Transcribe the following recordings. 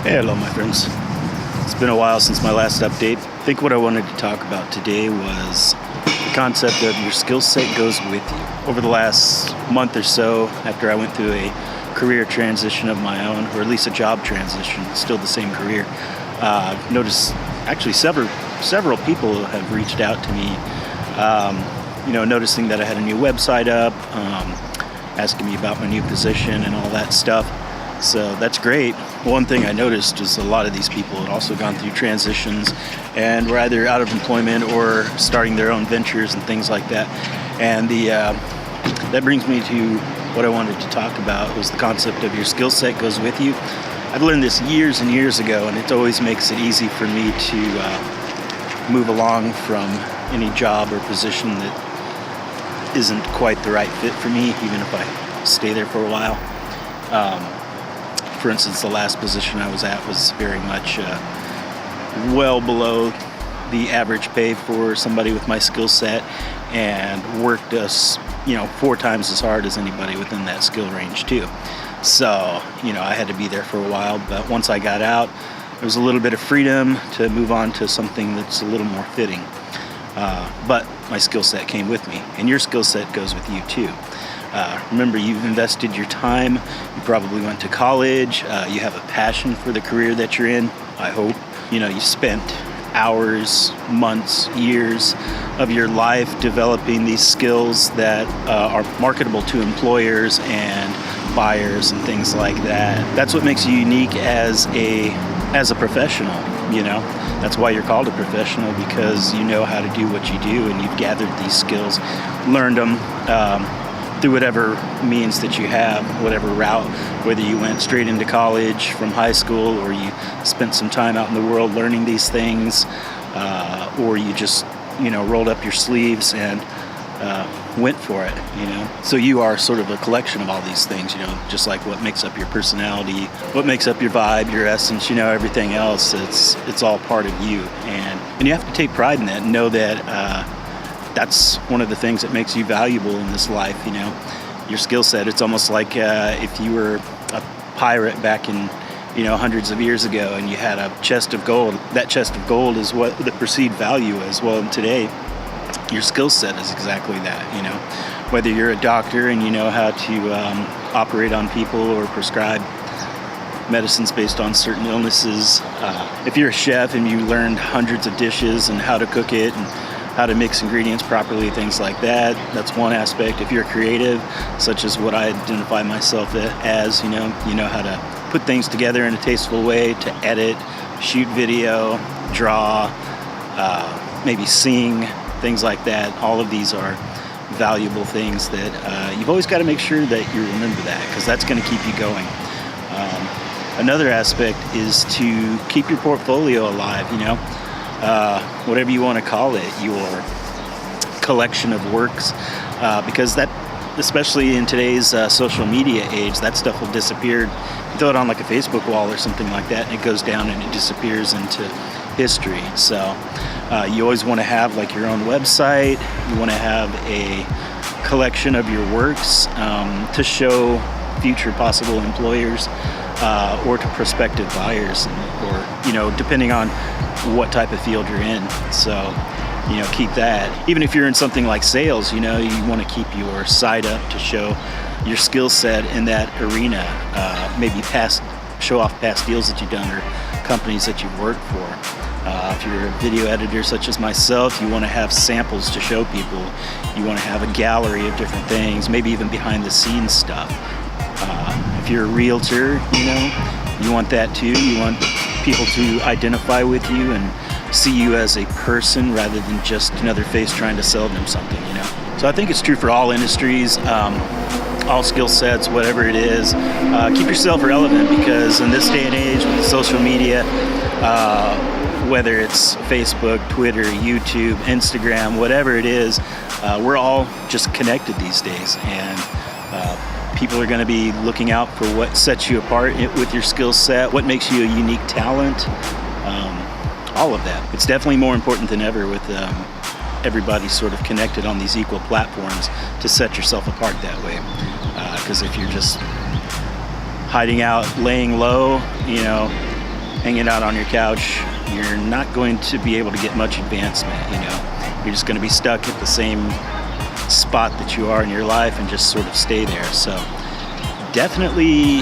Hey, hello, my friends. It's been a while since my last update. I think what I wanted to talk about today was the concept of your skill set goes with you. Over the last month or so, after I went through a career transition of my own, or at least a job transition, still the same career, I've noticed actually several people have reached out to me, noticing that I had a new website up, asking me about my new position and all that stuff. So that's great. One thing I noticed is a lot of these people had also gone through transitions and were either out of employment or starting their own ventures and things like that. And that brings me to what I wanted to talk about was the concept of your skill set goes with you. I've learned this years and years ago, and it always makes it easy for me to move along from any job or position that isn't quite the right fit for me, even if I stay there for a while. For instance, the last position I was at was very much well below the average pay for somebody with my skill set, and worked us, 4 times as hard as anybody within that skill range too. So, I had to be there for a while, but once I got out, there was a little bit of freedom to move on to something that's a little more fitting. But my skill set came with me, and your skill set goes with you too. Remember, you've invested your time, you probably went to college, you have a passion for the career that you're in, I hope. You spent hours, months, years of your life developing these skills that are marketable to employers and buyers and things like that. That's what makes you unique as a professional, That's why you're called a professional, because you know how to do what you do, and you've gathered these skills, learned them, through whatever means that you have, whatever route, whether you went straight into college from high school, or you spent some time out in the world learning these things, or you just, rolled up your sleeves and went for it, So you are sort of a collection of all these things, just like what makes up your personality, what makes up your vibe, your essence, everything else, it's all part of you. And you have to take pride in that and know that that's one of the things that makes you valuable in this life, your skill set. It's almost like if you were a pirate back in, hundreds of years ago, and you had a chest of gold. That chest of gold is what the perceived value is. Well, today, your skill set is exactly that, Whether you're a doctor and you know how to operate on people or prescribe medicines based on certain illnesses. If you're a chef and you learned hundreds of dishes and how to cook it and how to mix ingredients properly, things like that. That's one aspect. If you're creative, such as what I identify myself as, you know how to put things together in a tasteful way, to edit, shoot video, draw, maybe sing, things like that. All of these are valuable things that you've always got to make sure that you remember that, because that's going to keep you going. Another aspect is to keep your portfolio alive, whatever you want to call it, your collection of works, because that, especially in today's social media age, that stuff will disappear. You throw it on like a Facebook wall or something like that, and it goes down and it disappears into history. So you always want to have like your own website. You want to have a collection of your works to show future possible employers or to prospective buyers, or depending on what type of field you're in. So keep that. Even if you're in something like sales, you want to keep your site up to show your skill set in that arena. Maybe show off past deals that you've done or companies that you've worked for. If you're a video editor such as myself, you want to have samples to show people. You want to have a gallery of different things, maybe even behind the scenes stuff. If you're a realtor, you want that too. You want people to identify with you and see you as a person rather than just another face trying to sell them something, So I think it's true for all industries, all skill sets, whatever it is. Keep yourself relevant, because in this day and age with social media, whether it's Facebook, Twitter, YouTube, Instagram, whatever it is, we're all just connected these days, and people are going to be looking out for what sets you apart with your skill set, what makes you a unique talent, all of that. It's definitely more important than ever with everybody sort of connected on these equal platforms to set yourself apart that way. Because if you're just hiding out, laying low, hanging out on your couch, you're not going to be able to get much advancement. You're just going to be stuck at the same spot that you are in your life and just sort of stay there. So definitely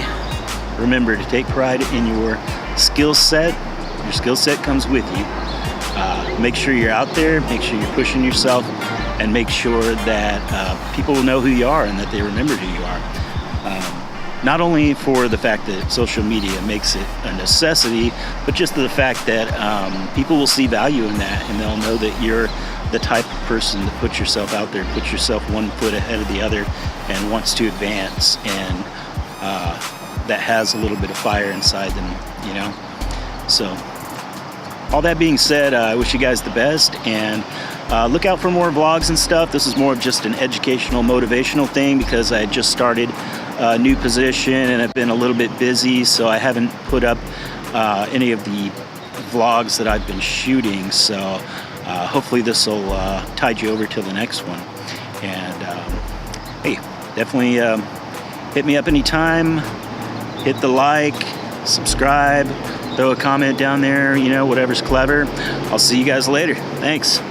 remember to take pride in your skill set. Your skill set comes with you. Make sure you're out there, make sure you're pushing yourself, and make sure that people will know who you are and that they remember who you are. Not only for the fact that social media makes it a necessity, but just the fact that people will see value in that, and they'll know that you're the type of person that puts yourself out there, puts yourself one foot ahead of the other, and wants to advance, and that has a little bit of fire inside them. So all that being said, I wish you guys the best, and look out for more vlogs and stuff. This is more of just an educational, motivational thing because I just started a new position and I've been a little bit busy, so I haven't put up any of the vlogs that I've been shooting. So hopefully this will tide you over till the next one. And hey, definitely hit me up anytime. Hit the like, subscribe, throw a comment down there, whatever's clever. I'll see you guys later. Thanks.